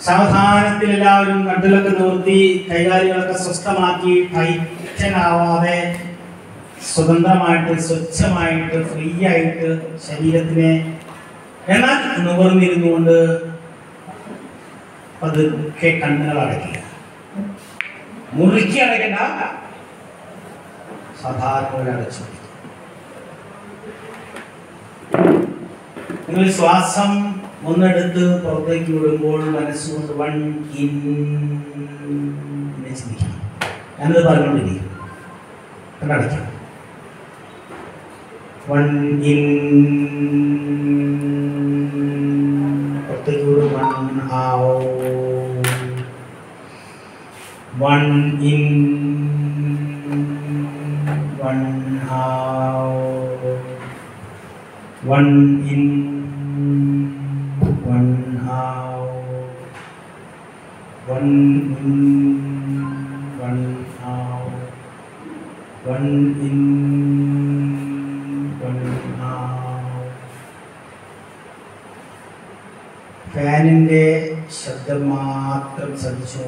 സാവധാനത്തിൽ എല്ലാവരും നടുലൊക്കെ നിർത്തി കൈകാര്യങ്ങളൊക്കെ സ്വസ്ഥമാക്കി ടൈറ്റനാവാതെ സ്വതന്ത്രമായിട്ട് സ്വച്ഛമായിട്ട് ഫ്രീ ആയിട്ട് ശരീരത്തിനെ എന്നാൽ നിവർന്നിരുന്നുകൊണ്ട് പതുക്കെ കണ്ണുകൾ അടയ്ക്കുക. മുറുക്കി അടയ്ക്കണ്ട, സാധാരണ പോലെ അടച്ചു. നിങ്ങൾ ശ്വാസം ഒന്നെടുത്ത് പുറത്തേക്ക് വിടുമ്പോൾ മനസ്സുകൊണ്ട് വൺ ഇൻ ചിന്തിക്കണം. ഞാനത് പറഞ്ഞുകൊണ്ടിരിക്കും. കണ്ടടയ്ക്കാം. വൺ ഇൻ പുറത്തേക്ക് വിടും. One in one out. One in one out, one in, one out, one in, one out. ഫാനിൻ്റെ ശബ്ദം മാത്രം ശ്രദ്ധിച്ചു.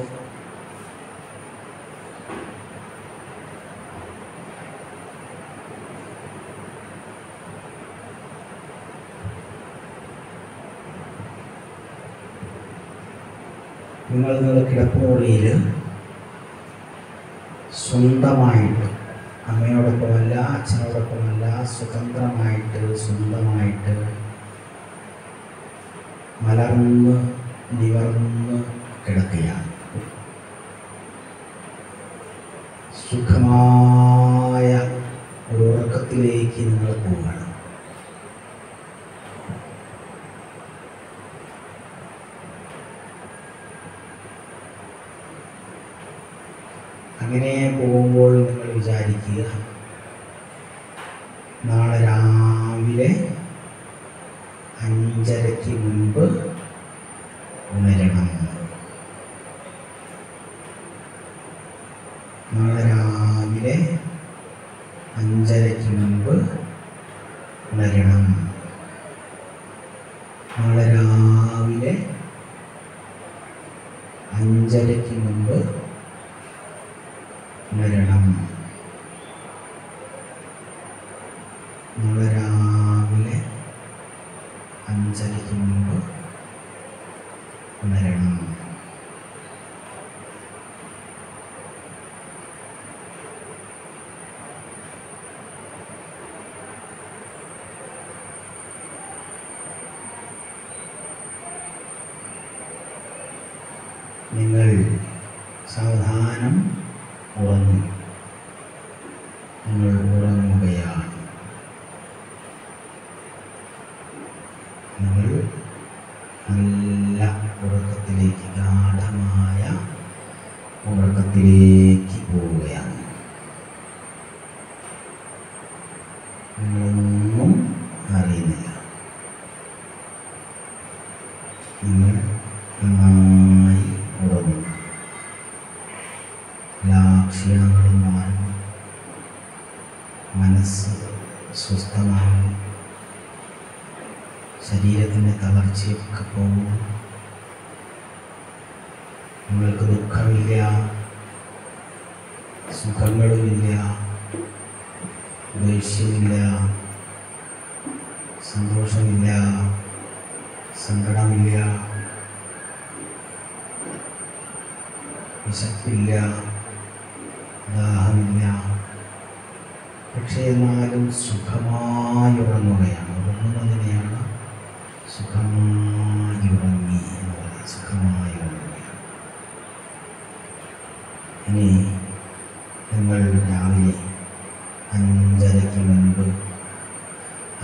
നിങ്ങളുടെ കിടപ്പുമുറിയിൽ സ്വന്തമായിട്ട്, അമ്മയോടൊപ്പമല്ല അച്ഛനോടൊപ്പമല്ല, സ്വതന്ത്രമായിട്ട് സ്വന്തമായിട്ട് മലർന്ന് നിവർന്ന് കിടക്കുകയാണ്. സുഖമായ ഒരു ഉറക്കത്തിലേക്ക് നിങ്ങൾ പോവുകയാണ്. അങ്ങനെ പോകുമ്പോൾ നിങ്ങൾ വിചാരിക്കുക, നാളെ രാവിലെ 5:30 മുൻപ് ഉണരണം. നാളെ രാവിലെ 5:30 മുൻപ് ഉണരണം. നാളെ രാവിലെ 5:30 മുൻപ് ഉണരണം. നാളെ രാവിലെ 5:30 മുൻപ് ഉണരണം. നിങ്ങൾ സാവധാനം ഉറങ്ങും. നിങ്ങൾ ഉറങ്ങുകയാണ്. നിങ്ങൾ നല്ല ഉറക്കത്തിലേക്ക്, ഗാഢമായ ഉറക്കത്തിലേക്ക് പോവുകയാണ്. നിങ്ങളൊന്നും അറിയുന്നില്ല. നിങ്ങൾ നന്നായി ഉറങ്ങും. എല്ലാ ക്ഷീണങ്ങളും മാറും. മനസ്സ് സ്വസ്ഥമാകും. ശരീരത്തിൻ്റെ തളർച്ചയൊക്കെ പോകും. നിങ്ങൾക്ക് ദുഃഖമില്ല, സുഖങ്ങളുമില്ല, ദേഷ്യമില്ല, സന്തോഷമില്ല, സങ്കടമില്ല, വിശപ്പില്ല, ദാഹമില്ല. പക്ഷേ എന്നാലും സുഖമായി ഉറങ്ങുകയാണ്. ഉറങ്ങുന്നതിനെയാണ് സുഖമായി ഉറങ്ങി എന്ന് പറയുന്നത്. സുഖമായി ഉറങ്ങുകയാണ്. ഇനി നിങ്ങൾ രാവിലെ 5:30 മുൻപ്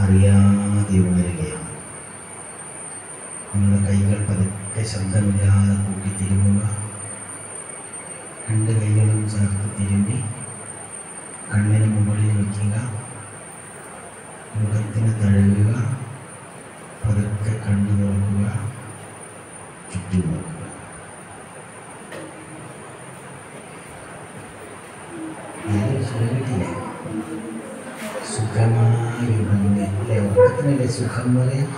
അറിയാതെ ഉണരുകയാണ്. നിങ്ങളുടെ കൈകൾ പതുക്കെ ശബ്ദമില്ലാതെ കൂട്ടി തിരുമുക. 2 കൈകളും ചേർത്ത് തിരുമ്പി കണ്ണിന് മുകളിൽ വയ്ക്കുക. മുഖത്തിന് തഴുകുക. പതുക്കെ കണ്ണു തുറക്കുക. ചുറ്റും നോക്കുക. സുഖമായി ഉറങ്ങുക. അല്ലെ, ഉറക്കത്തിനല്ലേ സുഖം പറയാം.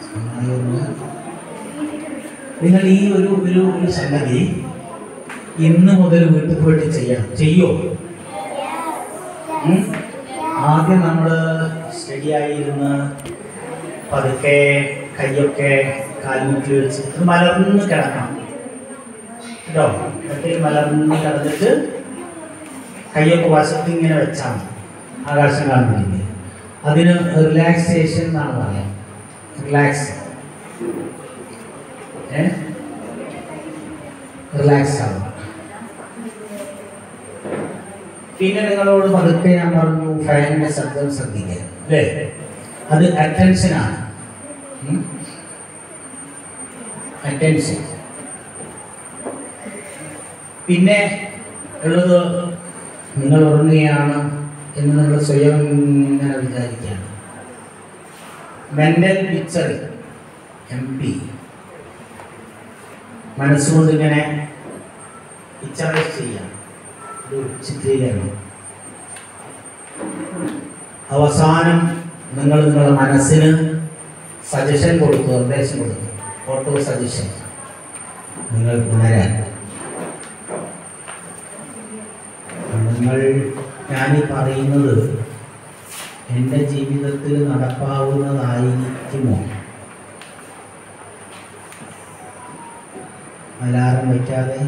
സുഖമായി ഉറങ്ങുക. നിങ്ങൾ ഈ ഒരു സംഗതി ഇന്ന് മുതൽ വീട്ടിൽ പോയിട്ട് ചെയ്യോ? ആദ്യം നമ്മൾ സ്റ്റഡിയായിരുന്ന് പതുക്കെ കൈയൊക്കെ കാൽമുട്ടിൽ വെച്ച് മലർന്ന് കിടക്കണം കേട്ടോ. മറ്റേ മലർന്ന് കിടന്നിട്ട് കൈയൊക്കെ വശത്ത് ഇങ്ങനെ വെച്ചാൽ ആകാശം കാണുന്നില്ല. അതിന് റിലാക്സേഷൻ എന്നാണ് പറയാം. റിലാക്സ് ആവും. പിന്നെ നിങ്ങളോട് പതുക്കെ ഞാൻ പറഞ്ഞു ഫാനിന്റെ ശബ്ദം ശ്രദ്ധിക്കുക അല്ലേ? അത് അറ്റൻഷനാണ്. അറ്റൻഷൻ. പിന്നെ ഉള്ളത് നിങ്ങൾ ഉറങ്ങുകയാണ് എന്ന് നിങ്ങൾ സ്വയം ഇങ്ങനെ വിചാരിക്കുകയാണ്. മെന്റൽ പിക്ചർ MP മനസ്സുകൊണ്ട് ഇങ്ങനെ പിക്ചറൈസ് ചെയ്യാം, ഒരു ചിത്രീകരണം. അവസാനം നിങ്ങൾ നിങ്ങളുടെ മനസ്സിന് സജഷൻ കൊടുത്തു, നിർദ്ദേശം കൊടുത്തു, ഓട്ടോ സജഷൻ. നിങ്ങൾ ഉണരാൻ ഞാനീ പറയുന്നത് എൻ്റെ ജീവിതത്തിൽ നടപ്പാവുന്നതായിരിക്കുമോ? അലാറം വയ്ക്കാതെ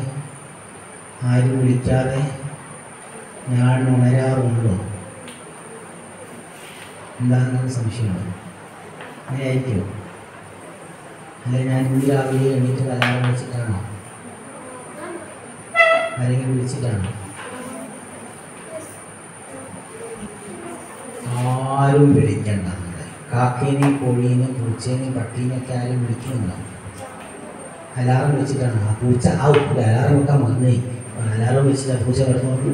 ആരും വിളിക്കാതെ ഞാൻ ഉണരാറുണ്ടോ? എന്താണെന്ന് സംശയമുണ്ടോ? അങ്ങനെ ആയിരിക്കുമോ? അല്ലെ ഞാൻ ഇന്ന് രാവിലെ എണീറ്റ് അലാറം വെച്ചിട്ടാണോ? ആരെങ്കിലും വിളിച്ചിട്ടാണോ? ആരും വിളിക്കണ്ട. കാക്കേനെയും കോഴീനെയും പൂച്ചേനെയും പട്ടീനെയൊക്കെ ആരും വിളിക്കുന്നുണ്ടോ? അലാറം വെച്ചിട്ടാണ്. ആ പൂച്ച അലാറം വെക്കാൻ വന്നേ, അലാറം വെച്ചിട്ട് പൂച്ച കിടന്നു,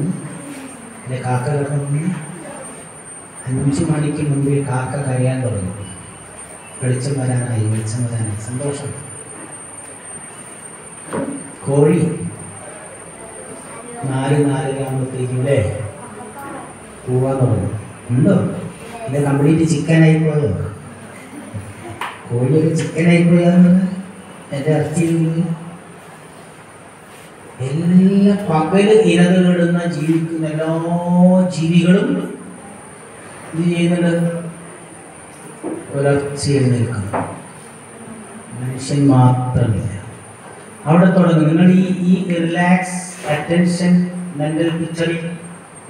അല്ലെ കാക്ക കിടന്നു. 5 മണിക്ക് മുമ്പിൽ കാക്ക കരയാൻ തുടങ്ങി. വെളിച്ചം വരാനായി, സന്തോഷം. കോഴി 4:30 ആകുമ്പോഴത്തേക്കും അല്ലേ പോവാൻ തുടങ്ങും. ഉണ്ടോ? ഇത് കംപ്ലീറ്റ് ചിക്കനായി പോയോ? കോഴിയൊക്കെ ചിക്കനായി പോയാന്ന് എൻ്റെ ഇറച്ചിയിൽ എല്ലാ പകല് ഇരകളിടുന്ന ജീവിക്കുന്ന എല്ലാ ജീവികളും ഇത് ചെയ്യുന്നുണ്ട്, പുലർച്ചയിൽ നിൽക്കുന്നു. മനുഷ്യൻ മാത്രമില്ല. അവിടെ തുടങ്ങും. നിങ്ങൾ ഈ relax, attention, mental picturing,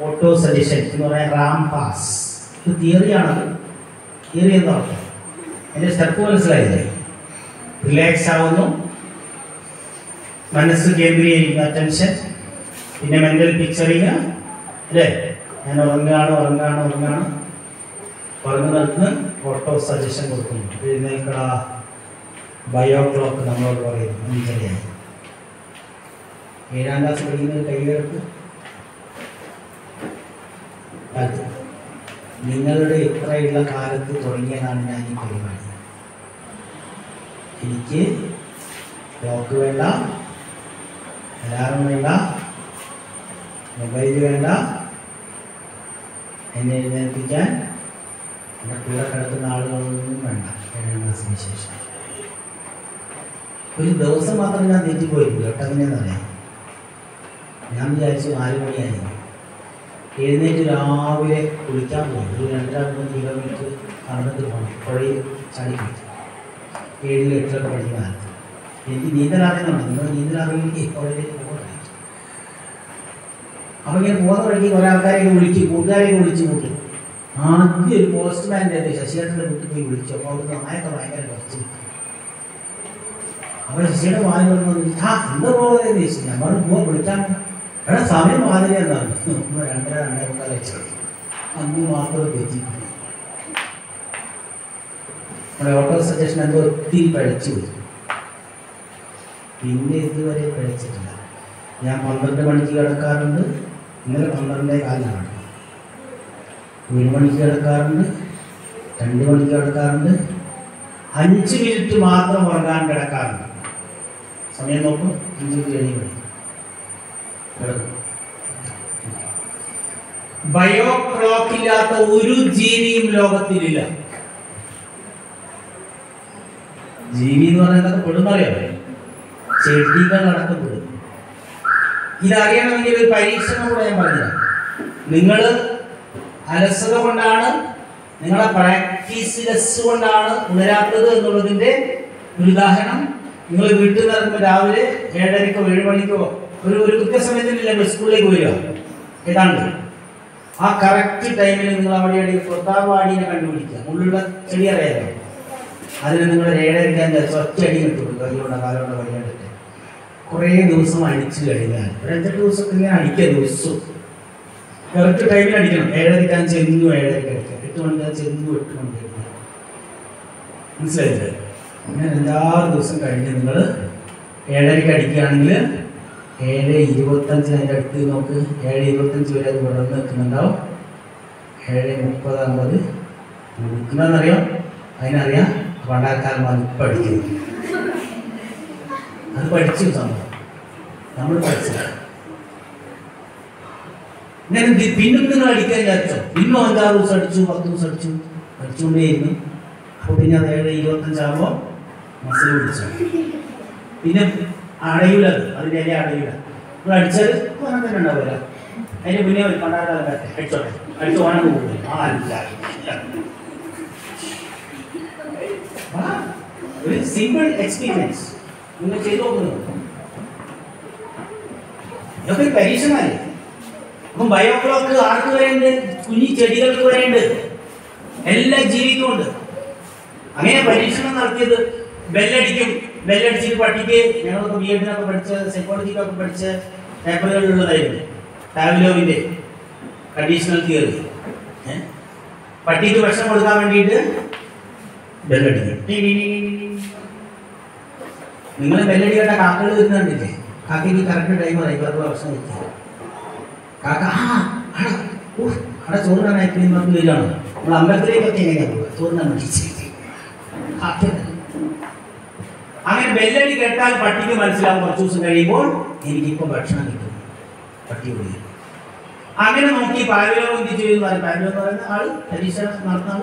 auto suggestion എന്ന് പറയുന്ന റാം പാസ്. ഇത് തിയറിയാണത്. തിയറി എന്താ? എൻ്റെ സ്റ്റെപ്പ് മനസ്സിലായില്ലേ? റിലാക്സ് ആവുന്നു, മനസ്സ് കേന്ദ്രീകരിക്കുന്ന അറ്റൻഷൻ, പിന്നെ മെന്റൽ പിക്ചറിങ് അല്ലേ? ഞാൻ ഉറങ്ങുകയാണ് ഉറങ്ങുന്നിടത്ത് ഓട്ടോ സജഷൻ കൊടുക്കുന്നു. എഴുന്നേൽക്കട, ബയോ ക്ലോക്ക് നമ്മളോട് പറയുന്നു 5:30. 7ാം ക്ലാസ് പഠിക്കുന്നത് കയ്യിലെടുത്ത് നിങ്ങളുടെ ഇത്രയുള്ള കാലത്ത് തുടങ്ങിയതാണ് ഞാൻ ഈ പരിപാടി. എനിക്ക് ക്ലോക്ക് വേണ്ട, അലാറം വേണ്ട, മൊബൈൽ വേണ്ട, എന്നെ എഴുന്നേൽപ്പിക്കാൻ എൻ്റെ കൂടെ കിടക്കുന്ന ആളുകളൊന്നും വേണ്ട. 7ാം ക്ലാസ്സിന് ശേഷം ഒരു ദിവസം മാത്രം ഞാൻ തെറ്റിപ്പോയിട്ടില്ല കേട്ടോ. അങ്ങനെയാണെന്നറിയാം. ഞാൻ വിചാരിച്ചു 4 മണിയായി. എഴുന്നേറ്റ് രാവിലെ കുളിക്കാൻ പോകും. ഒരു 2-3 കിലോമീറ്റർ നടന്നിട്ട് പോകണം. പുഴയിൽ ചാടി കുളിക്കും. 7-8 പഠിക്കുന്ന കാലത്ത് എനിക്ക് നീന്തലറിയുന്നുണ്ട്. നിങ്ങൾ നീന്തലറിയില്ലെങ്കിൽ പുഴയിലേക്ക് പോകണം. അപ്പം ഇങ്ങനെ പോകുന്ന വഴിക്ക് കുറേ ആൾക്കാരെയൊക്കെ വിളിക്കും, കൂട്ടുകാരെയൊക്കെ വിളിച്ച് കൂട്ടും. ആദ്യം ഒരു പോസ്റ്റ്മാൻ്റെ ശശിയേട്ടൻ്റെ വീട്ടിൽ പോയി വിളിച്ചു. അപ്പോൾ അവിടുന്ന് നായൊക്കെ ഭയങ്കര കുറച്ച് കിട്ടും. അപ്പോൾ ശശിയുടെ വാങ്ങി വരുന്നത് എന്താ പോകുന്നതെന്ന് ചോദിച്ചു. നമ്മൾ പോകാൻ വിളിക്കാൻ എടാ സമയം മാതിരി എന്താണ് 2:30-2:45 വെച്ചു. അന്ന് മാത്രം തെറ്റിപ്പോയി. നമ്മുടെ ഓട്ടോ സജഷൻ എന്തോ ഒത്തിരി പഴിച്ചു പോയി. പിന്നെ ഇതുവരെ പഴിച്ചിട്ടില്ല. ഞാൻ 12 മണിക്ക് കിടക്കാറുണ്ട്. ഇന്നലെ 12:15 1 മണിക്ക് കിടക്കാറുണ്ട്, 2 മണിക്ക് കിടക്കാറുണ്ട്, 5 മിനിറ്റ് മാത്രം ഉറങ്ങാൻ കിടക്കാറുണ്ട്. സമയം നോക്കും, 5:7 മണി കിടക്കും. ബയോ ക്ലോക്ക് ഇല്ലാത്ത ഒരു ജീവിയും ലോകത്തിലില്ല. ജീവി എന്ന് പറയുന്നത് പെടുന്നറിയാമോ? ചെടികളടക്കം പെടും. ഇതറിയണമെങ്കിൽ ഒരു പരീക്ഷണം കൂടെ ഞാൻ പറഞ്ഞുതരാം. നിങ്ങൾ അലസത കൊണ്ടാണ്, നിങ്ങളെ പ്രാക്ടീസ് ലെസ് കൊണ്ടാണ് ഉണരാത്തത് എന്നുള്ളതിൻ്റെ ഒരു ഉദാഹരണം. നിങ്ങൾ വീട്ടിൽ നിന്ന് ഇറങ്ങുമ്പോൾ രാവിലെ 7:30-ക്കോ 7 മണിക്കോ ഒരു കൃത്യസമയത്തിനല്ലേ സ്കൂളിലേക്ക് വരിക. ഏതാണ്ട് ആ കറക്റ്റ് ടൈമിൽ നിങ്ങൾ അവിടെ കൊത്താവാടീനെ കണ്ടുപിടിക്കുക. മുള്ളുള്ള ചെടി അറിയാലോ, അതിന് നിങ്ങൾ 7:30 ഒറ്റ അടി കിട്ടുള്ളൂ. കൈയോടെ കാലോടെ വഴിയാണ്ടിട്ട് കുറേ ദിവസം അടിച്ചു കഴിഞ്ഞാൽ 5-8 ദിവസത്തിൽ ഇങ്ങനെ അടിക്കുക. ദിവസവും കറക്റ്റ് ടൈമിൽ അടിക്കണം. 7:30 എന്നും 7:30 അടിക്കുക, 8 മണിക്ക് എന്നും 8 മണിക്ക് അടിക്കുക. മനസ്സിലായില്ലേ? അങ്ങനെ എല്ലാ ദിവസം കഴിഞ്ഞ് നിങ്ങൾ 7:30 അടിക്കുകയാണെങ്കിൽ 7:25 അതിൻ്റെ അടുത്ത് നോക്ക്. 7:25 വരെ അത് വിടർന്ന് നിൽക്കുന്നുണ്ടാവും. 7:30 നിൽക്കുന്നതെന്നറിയാം. അതിനറിയാം പണ്ടാക്കാലം അത് ഇപ്പം അടിക്കുന്നു. അത് പഠിച്ചു സംഭവം നമ്മൾ പഠിച്ചില്ല. ഞാൻ പിന്നും നിങ്ങൾ അടിക്കാൻ വിചാരിച്ചോ? പിന്നും 5-6 ദിവസം അടിച്ചു, 10 ദിവസം അടിച്ചുകൊണ്ടേയിരുന്നു. അപ്പോൾ പിന്നെ അത് 7:25 മസിൽ പിടിച്ചു. പിന്നെ അടയൂല, അതിൻ്റെ ഇല അടയൂല. നിങ്ങൾ അടിച്ചാൽ അങ്ങനെ തന്നെ ഉണ്ടാവില്ല. അതിൻ്റെ പിന്നെ പണ്ടാക്കാലം അടിച്ചോട്ടെ, അടിച്ച് ഓണം പോകില്ല. ഒരു സിമ്പിൾ എക്സ്പീരിയൻസ് നിങ്ങൾ ചെയ്തു നോക്കുന്നു. ഇതൊക്കെ പരീക്ഷണമല്ലേ. അപ്പം ബയോക്ലോക്ക് ആർക്ക് വരെയുണ്ട്? കുഞ്ഞി ചെടികൾക്ക് വരെയുണ്ട്, എല്ലാ ജീവിക്കുമുണ്ട്. അങ്ങനെ പരീക്ഷണം നടത്തിയത്. ബെല്ലടിക്കും, ബെല്ലടിച്ചിട്ട് പട്ടിക്ക്, ഞങ്ങളൊക്കെ ബി.എഡിനൊക്കെ പഠിച്ച് സൈക്കോളജിക്കൊക്കെ പഠിച്ച പേപ്പറുകളിലുള്ളതായിരുന്നു ടാവിലോവിൻ്റെ കണ്ടീഷണൽ തിയറി. പട്ടിക്ക് ഭക്ഷണം കൊടുക്കാൻ വേണ്ടിയിട്ട് ബെല്ലടിക്കും. നിങ്ങൾ ബെല്ലടി കേട്ട കാക്കകൾ വരുന്നുണ്ടില്ലേ? കാക്കയ്ക്ക് കറക്റ്റ് ടൈം പറയും ഇവർക്ക് ഭക്ഷണം കഴിക്കുക. കാക്ക അവിടെ ചോറിനായിട്ട് നമുക്ക് വരികയാണ്. നമ്മൾ അമ്പലത്തിലേക്കൊക്കെ എങ്ങനെയാണ് പോവുക? ചോറിനാണ് വിളിച്ച് അങ്ങനെ ബെല്ലടി കേട്ടാൽ പട്ടിക്ക് മനസ്സിലാവും കുറച്ച് ദിവസം കഴിയുമ്പോൾ എനിക്കിപ്പോൾ ഭക്ഷണം കിട്ടും. പട്ടി ഓടി അങ്ങനെ നോക്കി പാവ്ലോവ് എന്ത് ചെയ്തു? പാവ്ലോവ് എന്ന് പറയുന്ന ആൾ പരീക്ഷ നടന്ന ആൾ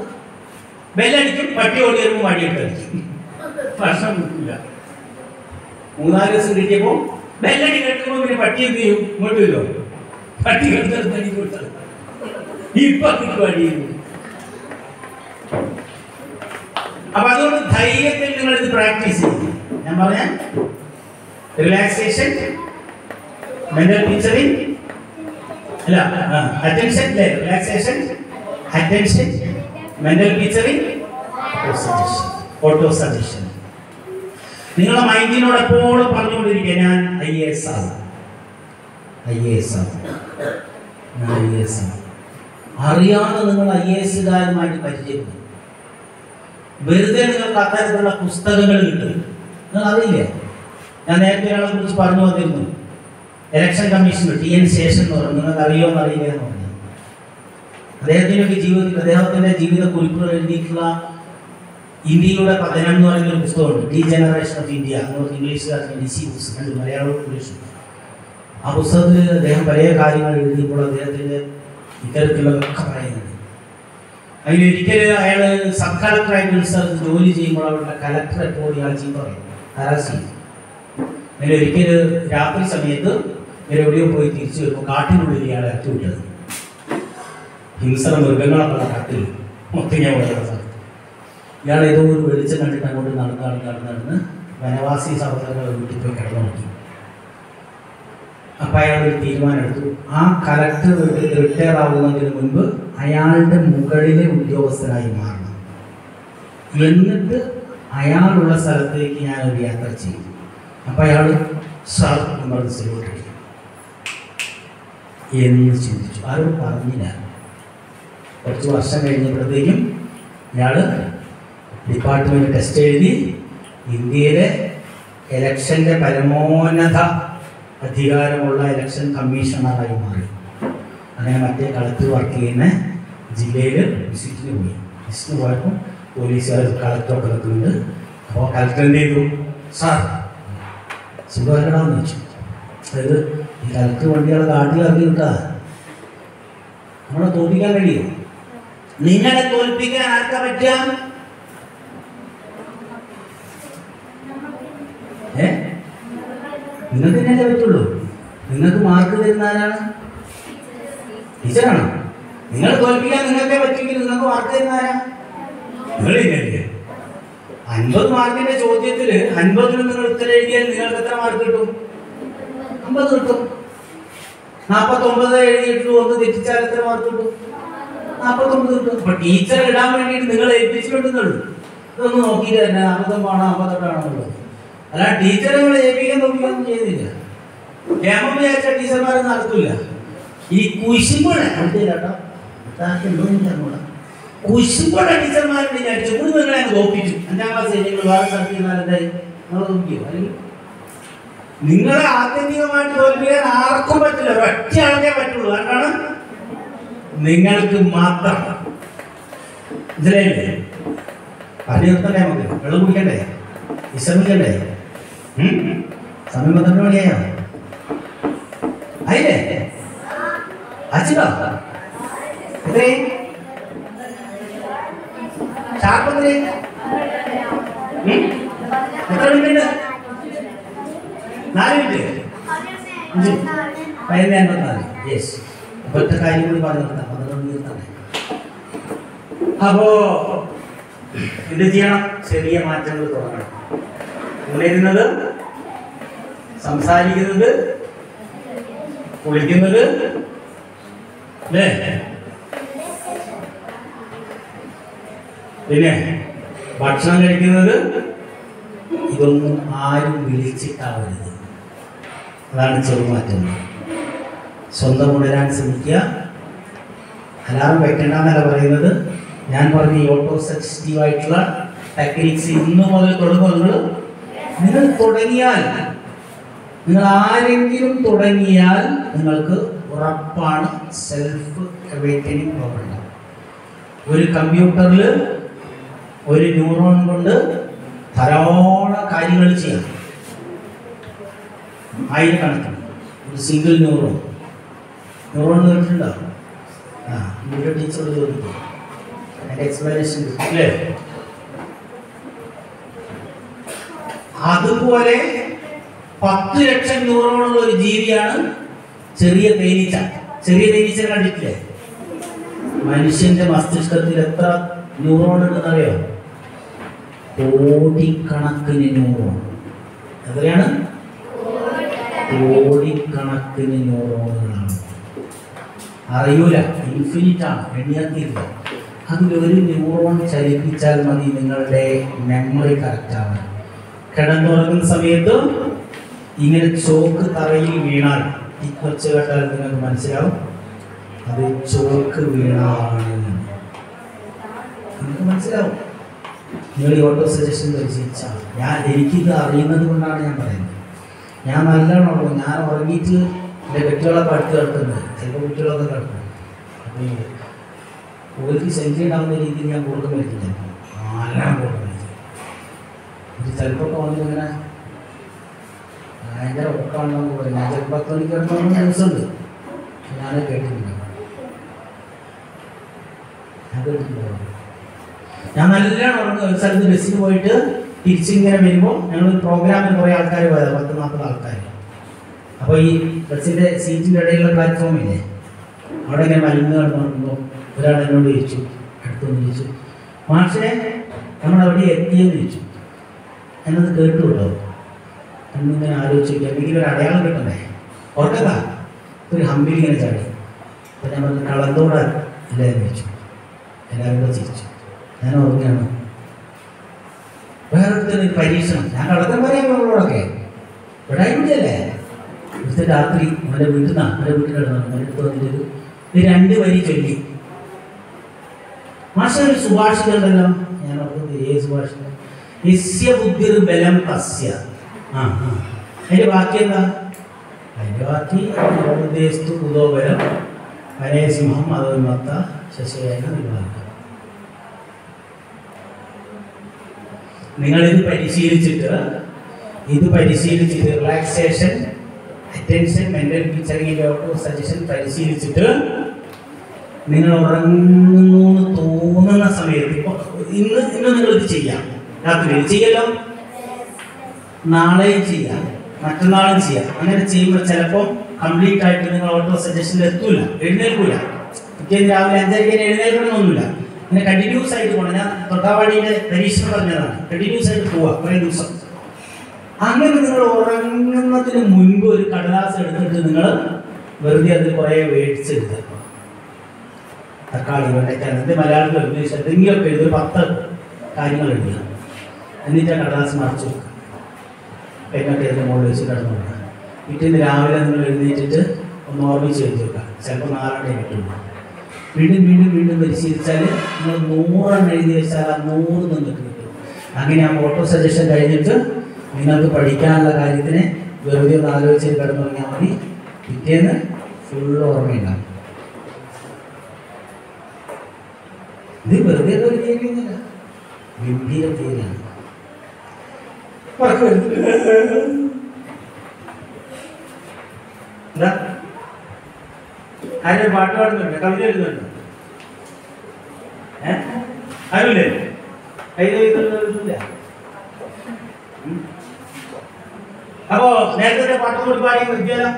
ബെല്ലടിക്കും, പട്ടി ഓടി വരുമ്പോൾ വടിയിട്ട് അടിക്കും, ഭക്ഷണം കിട്ടില്ല. 3-4 ദിവസം കിട്ടിയപ്പോൾ ബെല്ലടി കേൾക്കുമ്പോൾ പിന്നെ പട്ടി എന്ത് ചെയ്യും? ഇങ്ങോട്ട് വരുമോ? പട്ടി കേൾത്തടി കൊടുത്തത് ഇപ്പൊ കിട്ടും അടിയുന്നു. അപ്പൊ അതുകൊണ്ട് ധൈര്യത്തിൽ നിങ്ങൾ ഇത് പ്രാക്ടീസ് ചെയ്യും. ഞാൻ പറഞ്ഞ റിലാക്സേഷൻ, മെന്റൽ പിക്ചറിംഗ്, അല്ല attention, relaxation, attention, mental picturing, auto suggestion. നിങ്ങളുടെ മൈൻഡിനോട് എപ്പോഴും പറഞ്ഞുകൊണ്ടിരിക്കുക ഞാൻ IAS ആവും, IAS ആവും, ഞാൻ IAS ആവും. അറിയാതെ നിങ്ങൾ IASകാരുമായിട്ട് പരിചയപ്പെടും. വെറുതെ നിങ്ങൾക്ക് അത്തരത്തിലുള്ള പുസ്തകങ്ങൾ കിട്ടും. നിങ്ങൾ അറിയില്ല. ഞാൻ നേരത്തെ ഒരാളെ കുറിച്ച് പറഞ്ഞു വന്നിരുന്നു. ഇലക്ഷൻ കമ്മീഷൻ TN ശേഷൻ എന്ന് പറഞ്ഞു. നിങ്ങൾക്ക് അറിയോ എന്നറിയില്ല എന്ന് പറഞ്ഞു. അദ്ദേഹത്തിൻ്റെ ജീവിത കുറിപ്പുകൾ എഴുതിയിട്ടുള്ള ഇന്ത്യയുടെ പതനം എന്ന് പറയുന്ന ഒരു പുസ്തകമുണ്ട്. ഡീജനറേഷൻ ഓഫ് ഇന്ത്യ എന്ന് ഇംഗ്ലീഷിലാണ്, ഡിസീസ് രണ്ട് മലയാളവും ഇംഗ്ലീഷും. ആ പുസ്തകത്തിൽ അദ്ദേഹം പല കാര്യങ്ങൾ എഴുതിയപ്പോൾ അദ്ദേഹത്തിൻ്റെ ഇത്തരത്തിലുള്ളതൊക്കെ പറയുന്നുണ്ട്. അതിലൊരിക്കൽ അയാൾ സബ് കളക്ടറായിട്ട് റിസർച്ച് ജോലി ചെയ്യുമ്പോൾ അവരുടെ കലക്ടർ എപ്പോഴും ഇയാൾ ചീത്ത പറയും, ഹരാസ് ചെയ്യും. അതിലൊരിക്കൽ രാത്രി സമയത്ത് എവിടെയോ പോയി തിരിച്ചു വരുമ്പോൾ കാട്ടിനുള്ളിൽ ഇയാളെ അറ്റു വിട്ടത്. ഹിംസന മൃഗങ്ങളൊക്കെ കാട്ടിൽ മൊത്തം ഞാൻ വളരെ സ്ഥലത്ത് ഇയാൾ ഏതോ ഒരു വെളിച്ചം കണ്ടിട്ട് അങ്ങോട്ട് നടന്ന് വനവാസി സഹോദരങ്ങളുടെ വീട്ടിൽ പോയി കിടന്നു നോക്കി. അപ്പം അയാൾ ഒരു തീരുമാനം എടുത്തു. ആ കലക്ടർ റിട്ടയർ ആവുന്നതിന് മുൻപ് അയാളുടെ മുകളിലെ ഉദ്യോഗസ്ഥരായി മാറണം, എന്നിട്ട് അയാളുള്ള സ്ഥലത്തേക്ക് ഞാനൊരു യാത്ര ചെയ്യും. അപ്പം അയാൾ സാർ നമ്മൾ സെലൂട്ടടിക്കും എന്ന് ചിന്തിച്ചു. ആരും പറഞ്ഞില്ല. കുറച്ച് വർഷം കഴിഞ്ഞപ്പോഴത്തേക്കും ഇയാൾ ഡിപ്പാർട്ട്മെൻറ്റ് ടെസ്റ്റ് എഴുതി ഇന്ത്യയിലെ ഇലക്ഷൻ്റെ പരമോന്നത അധികാരമുള്ള ഇലക്ഷൻ കമ്മീഷണറായി മാറി. അങ്ങനെ മറ്റേ കളക്ടർ വർക്ക് ചെയ്യുന്ന ജില്ലയിൽ വിസിറ്റിന് പോയി. വിസിറ്റിന് പോയപ്പോൾ പോലീസുകാർ കളക്ടറൊക്കെ നിൽക്കുന്നുണ്ട്. അപ്പോൾ കളക്ടർ എന്ത് ചെയ്തു? സാർ സുഖമാക്കണമെന്ന് വെച്ചു. അതായത് ഈ കളക്ടർ വണ്ടികളെ കാട്ടിൽ ഇറങ്ങി വിട്ടാ നമ്മളെ തോൽപ്പിക്കാൻ കഴിയും. നിങ്ങളെ തോൽപ്പിക്കാൻ ആർക്കാ പറ്റുക? നിങ്ങൾക്ക് തന്നെയല്ലേ പറ്റുള്ളൂ. നിങ്ങൾക്ക് മാർക്ക് തരുന്ന ആരാണ്? ടീച്ചറാണ്. നിങ്ങൾ തോൽപ്പിക്കാൻ നിങ്ങൾക്കേ പറ്റുമെങ്കിൽ നിങ്ങൾക്ക് മാർക്ക് തരുന്ന ആരാ? നിങ്ങൾ തന്നെയല്ലേ. 50 മാർക്കിന്റെ ചോദ്യത്തിൽ 50 നിങ്ങൾ ഉത്തരം എഴുതിയാൽ നിങ്ങൾക്ക് എത്ര മാർക്ക് കിട്ടും? 50 കിട്ടും. 49 എഴുതിയിട്ട് ഒന്ന് തെറ്റിച്ചാൽ എത്ര മാർക്ക് കിട്ടും? 49 കിട്ടും. അപ്പൊ ടീച്ചർ ഇടാൻ വേണ്ടിയിട്ട് നിങ്ങൾ ഏൽപ്പിച്ചിട്ടുണ്ടെന്നുള്ളൂ. ഇതൊന്നും നോക്കിയിട്ട് തന്നെ 49 ആണോ 58 ആണോ എന്നുള്ളത്. അല്ല ടീച്ചറെ നിങ്ങൾ ഏൽപ്പിക്കാൻ നോക്കിയൊന്നും ചെയ്യുന്നില്ല. ക്ഷേമം വിചാരിച്ച ടീച്ചർമാർ നടക്കില്ല. ഈ കുശുമ്പോഴെ അടുത്തില്ലാട്ടോ കുശുമ്പോഴെ ടീച്ചർമാരുടെ വിചാരിച്ചു നിങ്ങളെ തോപ്പിച്ചു. 5ാം ക്ലാസ് നിങ്ങൾ വേറെ സ്ഥലത്ത് ചെന്നാൽ എന്തായി നിങ്ങൾ തോപ്പിക്കോ? അല്ലെങ്കിൽ നിങ്ങളെ ആത്യന്തികമായിട്ട് തോൽപ്പിക്കാൻ ആർക്കും പറ്റില്ല. ഒറ്റ ആൾക്കേ പറ്റുള്ളൂ. കാരണം നിങ്ങൾക്ക് മാത്രം. മനസ്സിലായില്ലേ? പറഞ്ഞു നിർത്തണ്ടേ? നമുക്ക് വെള്ളം കുടിക്കണ്ടേ? വിശ്രമിക്കണ്ടേ? സമയം 12 മണിയായോ? ആയില്ലേ? അച്ഛനോ എത്രേ ഷാർപ്പത്തില് എത്ര മിനിറ്റ്? 4 മിനിറ്റ് 11:54. യെസ്. ഒറ്റ കാര്യം കൂടി പറഞ്ഞു നിർത്താം. 12 നിർത്തണേ. അപ്പോ എന്ത് ചെയ്യണം? ചെറിയ മാറ്റങ്ങൾ തുടങ്ങണം. ഉണരുന്നത്, സംസാരിക്കുന്നത്, കുളിക്കുന്നത്, അല്ലേ? പിന്നെ ഭക്ഷണം കഴിക്കുന്നത്, ഇതൊന്നും ആരും വിളിച്ചിട്ടാവരുത്. അതാണ് ചെറുമാറ്റങ്ങൾ. സ്വന്തം ഉണരാൻ ശ്രമിക്കുക. അലാറം വെക്കേണ്ടെന്നല്ല പറയുന്നത്. ഞാൻ പറഞ്ഞ ഈ ഓട്ടോ സജസ്റ്റീവായിട്ടുള്ള ടെക്നിക്സ് ഇന്നു മുതൽ തുടങ്ങുന്നത്. നിങ്ങൾ തുടങ്ങിയാൽ, നിങ്ങൾ ആരെങ്കിലും തുടങ്ങിയാൽ നിങ്ങൾക്ക് ഉറപ്പാണ് സെൽഫ് അവേക്കനിങ് പ്രോബ്ലം. ഒരു കമ്പ്യൂട്ടറിൽ ഒരു ന്യൂറോൺ കൊണ്ട് ധാരാളം കാര്യങ്ങൾ ചെയ്യാം. ആയിരക്കണക്കിന് ഒരു സിംഗിൾ ന്യൂറോൺ കേട്ടിട്ടുണ്ടോ? കമ്പ്യൂട്ടർ ടീച്ചറോട് ചോദിക്കും. അതിൻ്റെ എക്സ്പ്ലനേഷൻ അല്ലേ? അതുപോലെ 10 ലക്ഷം ന്യൂറോണുള്ള ഒരു ജീവിയാണ് ചെറിയ തേനീച്ച. ചെറിയ തേനീച്ച കണ്ടിട്ടില്ലേ? മനുഷ്യന്റെ മസ്തിഷ്കത്തിൽ എത്ര ന്യൂറോൺ ഉണ്ടെന്നറിയോ? കോടിക്കണക്കിന് ന്യൂറോൺ. എത്രയാണ്? കോടിക്കണക്കിന് ന്യൂറോണുകളാണ്. അറിയൂല, ഇൻഫിനിറ്റ് ആണ്, എണ്ണിയത്തില്ല. അതിലൊരു ന്യൂറോൺ ചലിപ്പിച്ചാൽ മതി നിങ്ങളുടെ മെമ്മറി കറക്റ്റ് ആവാൻ. കിടന്നുറങ്ങുന്ന സമയത്ത് ഇങ്ങനെ ചോക്ക് തറയിൽ വീണാൽ ഈ കൊച്ചു കേട്ടാൽ നിങ്ങൾക്ക് മനസ്സിലാവും അത് ചോക്ക് വീണാണ്. നിങ്ങൾക്ക് മനസ്സിലാവും. നിങ്ങൾ ഈ ഓട്ടോ സജഷൻ പരിശീലിച്ചാൽ. എനിക്കിത് അറിയുന്നത് കൊണ്ടാണ് ഞാൻ പറയുന്നത്. ഞാൻ നല്ലോണം ഉള്ളൂ. ഞാൻ ഉറങ്ങിയിട്ട് എൻ്റെ കുട്ടികളൊക്കെ അടുത്ത് കിടക്കുന്നത്. ചിലപ്പോൾ കുട്ടികളൊക്കെ കിടക്കും. അപ്പോൾ ഓർക്ക് ശല്യം ഉണ്ടാകുന്ന രീതിയിൽ ഞാൻ കൊടുക്കാൻ പറ്റില്ല. ആരാണ് കൊടുക്കുന്നത്? ഇത് ചിലപ്പോൾ വന്നിങ്ങനെ ഭയങ്കര ഉറക്കമാണെന്ന് പറയും. ഞാൻ ചിലപ്പോൾ 10 മണിക്ക് കിടക്കുന്ന ദിവസമുണ്ട്. ഞാൻ കേട്ടിട്ടില്ല. ഞാൻ നല്ലോണം ഉറങ്ങും. ഒരു സ്ഥലത്ത് ബസ്സിന് പോയിട്ട് തിരിച്ചിങ്ങനെ വരുമ്പോൾ ഞങ്ങൾ പ്രോഗ്രാമിൽ കുറേ ആൾക്കാർ പോയത്, 10-40 ആൾക്കാർ. അപ്പോൾ ഈ ബസ്സിൻ്റെ സീറ്റിൻ്റെ ഇടയിലുള്ള പ്ലാറ്റ്ഫോമില്ലേ, അവിടെ ഇങ്ങനെ മരുന്ന് കിടന്നുറങ്ങുമ്പോൾ ഒരാൾ എന്നോട് ചോദിച്ചു, അടുത്തൊന്ന് ചോദിച്ചു, മാഷേ നമ്മളവിടെ എത്തിയെന്ന് ചോദിച്ചു. എന്നത് കേട്ടു കേട്ടോ. എന്നിങ്ങനെ ആലോചിച്ചു എന്തെങ്കിലും ഒരു അടയാളം കിട്ടണ്ടേ? ഓർക്കതാ ഒരു ഹമ്പിൽ ഇങ്ങനെ ചാടി. അപ്പം ഞാൻ പറഞ്ഞു കളന്തോടെ എല്ലാവരും ചോദിച്ചു. എല്ലാവരും കൂടെ ചിരിച്ചു. ഞാൻ ഓർമ്മയാണ്. വേറൊരുത്തർ പരീക്ഷണം. ഞാൻ കളക്കം പറയാൻ നമ്മളോടൊക്കെ വിടായില്ലേ. ഇവിടുത്തെ രാത്രി അവൻ്റെ വീട്ടിൽ നിന്നാണ്, അവൻ്റെ വീട്ടിൽ കിടന്നു. അവൻ്റെ അടുത്ത് വന്നിട്ടൊരു 2 വരി ചൊല്ലി. മാഷ ഒരു സുഭാഷിതം ഉണ്ടല്ലോ, ഞാൻ ഓർക്കുന്നത് ഏത് സുഭാഷിതം? യസ്യ ബുദ്ധിർ ബലം തസ്യ. അതിൻ്റെ ബാക്കി എന്താ? അതിൻ്റെ ബാക്കി ഉദ്ദേശിച്ചു കുതോബലം വനയസിംഹം അതോന്മത്ത ശശയേന വിഭാഗം. നിങ്ങളിത് പരിശീലിച്ചിട്ട് relaxation, attention, mental picturing, auto suggestion പരിശീലിച്ചിട്ട് നിങ്ങൾ ഉറങ്ങുന്നു തോന്നുന്ന സമയത്ത് ഇന്ന് നിങ്ങൾ ഇത് ചെയ്യാം. രാത്രി ചെയ്യല്ലോ, നാളെയും ചെയ്യാം. മറ്റന്നാളും ചെയ്യാം. അങ്ങനെ ചെയ്യുമ്പോൾ ചിലപ്പോൾ കംപ്ലീറ്റ് ആയിട്ട് നിങ്ങൾ ഓട്ടോ സജഷനിൽ എത്തൂല, എഴുന്നേൽക്കൂല. പിറ്റേന്ന് രാവിലെ 5:30 എഴുന്നേൽക്കണമെന്നൊന്നുമില്ല. ഇങ്ങനെ കണ്ടിന്യൂസ് ആയിട്ട് പോകണം. ഞാൻ തൊട്ടാവാടിയുടെ പരീക്ഷണം പറഞ്ഞതാണ്. കണ്ടിന്യൂസ് ആയിട്ട് പോവുക കുറേ ദിവസം. അങ്ങനെ നിങ്ങൾ ഉറങ്ങുന്നതിന് മുൻപ് ഒരു കടലാസ് എടുത്തിട്ട് നിങ്ങൾ വെറുതെ അതിൽ കുറേ വേഡ്സ് എഴുതുക. തക്കാളി, വെണ്ടയ്ക്ക, എന്ത് മലയാളത്തിൽ ഇംഗ്ലീഷ് എന്തെങ്കിലുമൊക്കെ എഴുതി 10 കാര്യങ്ങൾ എഴുതുക. എന്നിട്ട് ആ കടലാസ് മറിച്ച് വെക്കുക. പെണ്ണൊക്കെ അതിൻ്റെ മുകളിൽ വെച്ച് കിടന്നു കൊടുക്കുക. പിറ്റേന്ന് രാവിലെ നിങ്ങൾ എഴുന്നേറ്റിട്ട് ഒന്ന് ഓർമ്മിച്ച് എഴുതി വെക്കുക. ചിലപ്പോൾ 4 കിട്ടുള്ളൂ. വീണ്ടും വീണ്ടും വീണ്ടും പരിശീലിച്ചാൽ നിങ്ങൾ 100 എഴുതി വെച്ചാൽ ആ 100 നിങ്ങൾക്ക് കിട്ടും. അങ്ങനെ ആ ഓട്ടോ സജഷൻ കഴിഞ്ഞിട്ട് നിങ്ങൾക്ക് പഠിക്കാനുള്ള കാര്യത്തിന് വെറുതെ ഒന്ന് ആലോചിച്ച് കിടന്നു തുടങ്ങിയാൽ മതി. പിറ്റേന്ന് ഫുള്ള് ഓർമ്മയുണ്ടാകും. ഇത് വെറുതെ ഒരു തീരുന്നില്ല, ഗംഭീര തീരാണ്. എന്താ ആരും പാട്ട് പാടുന്നുണ്ട്, കവിത എഴുതുന്നുണ്ട്? ആരുമില്ലേ? കൈതല്ല. അപ്പോ നേരത്തെ പാട്ട് കൂടി പാടി വിദ്യാലയം